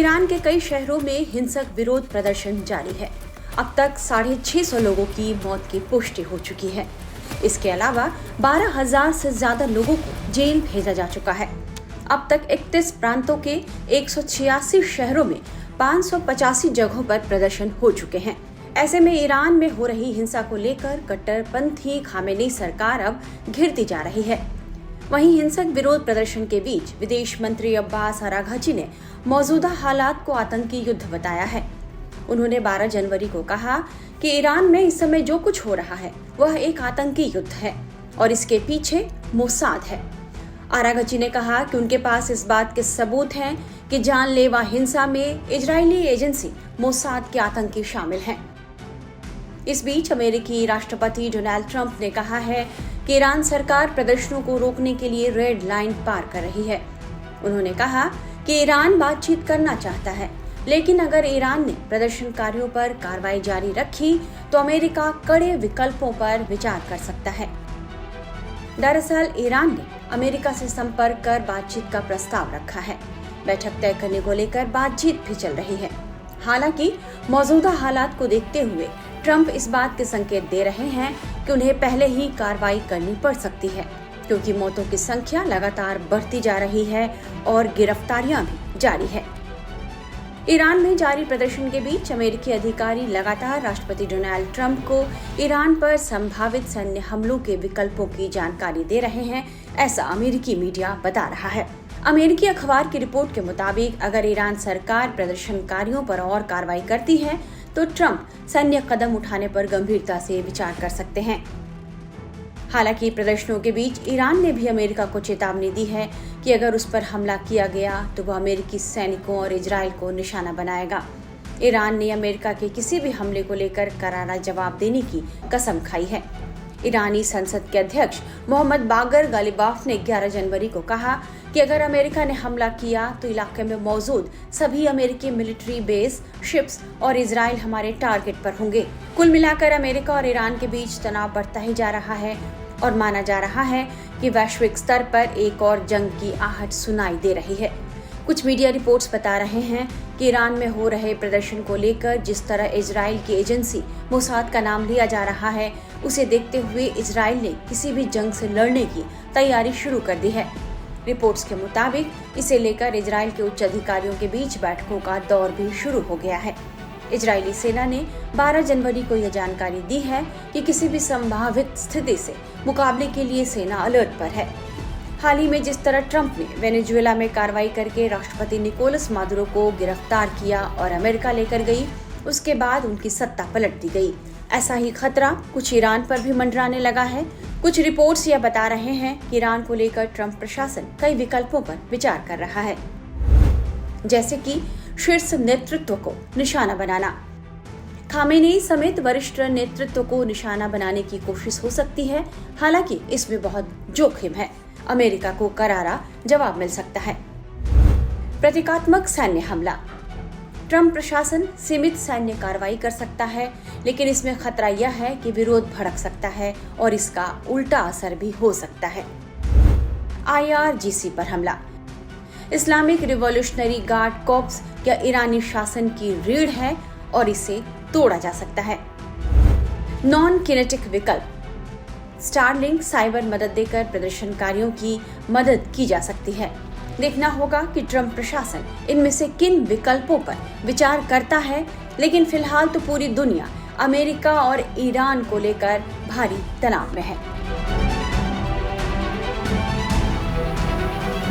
Iran के कई शहरों में हिंसक विरोध प्रदर्शन जारी है। अब तक 650 लोगों की मौत की पुष्टि हो चुकी है। इसके अलावा 12,000 से ज्यादा लोगों को जेल भेजा जा चुका है। अब तक 31 प्रांतों के 186 शहरों में 585 जगहों पर प्रदर्शन हो चुके हैं। ऐसे में ईरान में हो रही हिंसा को लेकर कट्टरपंथी खामेनी सरकार अब घिरती जा रही है। वहीं हिंसक विरोध प्रदर्शन के बीच विदेश मंत्री अब्बास अराघची ने मौजूदा हालात को आतंकी युद्ध बताया है। उन्होंने 12 जनवरी को कहा कि ईरान में इस समय जो कुछ हो रहा है वह एक आतंकी युद्ध है और इसके पीछे मोसाद है। अराघची ने कहा कि उनके पास इस बात के सबूत हैं कि जानलेवा हिंसा में इजरायली एजेंसी मोसाद के आतंकी शामिल हैं। इस बीच अमेरिकी राष्ट्रपति डोनाल्ड ट्रंप ने कहा है कि ईरान सरकार प्रदर्शनों को रोकने के लिए रेड लाइन पार कर रही है। उन्होंने कहा कि ईरान बातचीत करना चाहता है, लेकिन अगर ईरान ने प्रदर्शनकारियों पर कार्रवाई जारी रखी तो अमेरिका कड़े विकल्पों पर विचार कर सकता है। दरअसल ईरान ने अमेरिका से संपर्क कर बातचीत का प्रस्ताव रखा है। बैठक तय करने को लेकर बातचीत भी चल रही है। हालांकि मौजूदा हालात को देखते हुए ट्रंप इस बात के संकेत दे रहे हैं कि उन्हें पहले ही कार्रवाई करनी पड़ सकती है, क्योंकि मौतों की संख्या लगातार बढ़ती जा रही है और गिरफ्तारियां भी जारी है। ईरान में जारी प्रदर्शन के बीच अमेरिकी अधिकारी लगातार राष्ट्रपति डोनाल्ड ट्रंप को ईरान पर संभावित सैन्य हमलों के विकल्पों की जानकारी दे रहे हैं, ऐसा अमेरिकी मीडिया बता रहा है। अमेरिकी अखबार की रिपोर्ट के मुताबिक अगर ईरान सरकार प्रदर्शनकारियों पर और कार्रवाई करती है तो ट्रंप सैन्य कदम उठाने पर गंभीरता से विचार कर सकते हैं। हालांकि प्रदर्शनों के बीच ईरान ने भी अमेरिका को चेतावनी दी है कि अगर उस पर हमला किया गया तो वह अमेरिकी सैनिकों और इजराइल को निशाना बनाएगा। ईरान ने अमेरिका के किसी भी हमले को लेकर करारा जवाब देने की कसम खाई है। ईरानी संसद के अध्यक्ष मोहम्मद बागर गालिबाफ ने 11 जनवरी को कहा कि अगर अमेरिका ने हमला किया तो इलाके में मौजूद सभी अमेरिकी मिलिट्री बेस, शिप्स और इजराइल हमारे टारगेट पर होंगे। कुल मिलाकर अमेरिका और ईरान के बीच तनाव बढ़ता ही जा रहा है और माना जा रहा है कि वैश्विक स्तर पर एक और जंग की आहट सुनाई दे रही है। कुछ मीडिया रिपोर्ट्स बता रहे हैं कि ईरान में हो रहे प्रदर्शन को लेकर जिस तरह इजराइल की एजेंसी मोसाद का नाम लिया जा रहा है, उसे देखते हुए इजराइल ने किसी भी जंग से लड़ने की तैयारी शुरू कर दी है। रिपोर्ट्स के मुताबिक इसे लेकर इजराइल के उच्च अधिकारियों के बीच बैठकों का दौर भी शुरू हो गया है। इजरायली सेना ने 12 जनवरी को यह जानकारी दी है कि किसी भी संभावित स्थिति से मुकाबले के लिए सेना अलर्ट पर है। हाल ही में जिस तरह ट्रंप ने वेनेजुएला में कार्रवाई करके राष्ट्रपति निकोलस मादुरो को गिरफ्तार किया और अमेरिका लेकर गई, उसके बाद उनकी सत्ता पलट दी गई। ऐसा ही खतरा कुछ ईरान पर भी मंडराने लगा है। कुछ रिपोर्ट्स यह बता रहे हैं कि ईरान को लेकर ट्रंप प्रशासन कई विकल्पों पर विचार कर रहा है, जैसे कि शीर्ष नेतृत्व को निशाना बनाना। खामेनेई समेत वरिष्ठ नेतृत्व को निशाना बनाने की कोशिश हो सकती है। हालांकि इसमें बहुत जोखिम है। अमेरिका को करारा जवाब मिल सकता है। प्रतीकात्मक सैन्य हमला। ट्रंप प्रशासन सीमित सैन्य कार्रवाई कर सकता है, लेकिन इसमें खतरा यह है कि विरोध भड़क सकता है और इसका उल्टा असर भी हो सकता है। IRGC पर हमला। इस्लामिक रिवॉल्यूशनरी गार्ड कॉर्प्स या ईरानी शासन की रीढ़ है और इसे तोड़ा जा सकता है। नॉन किनेटिक विकल्प। स्टारलिंक साइबर मदद देकर प्रदर्शनकारियों की मदद की जा सकती है। देखना होगा कि ट्रंप प्रशासन इनमें से किन विकल्पों पर विचार करता है, लेकिन फिलहाल तो पूरी दुनिया अमेरिका और ईरान को लेकर भारी तनाव में है।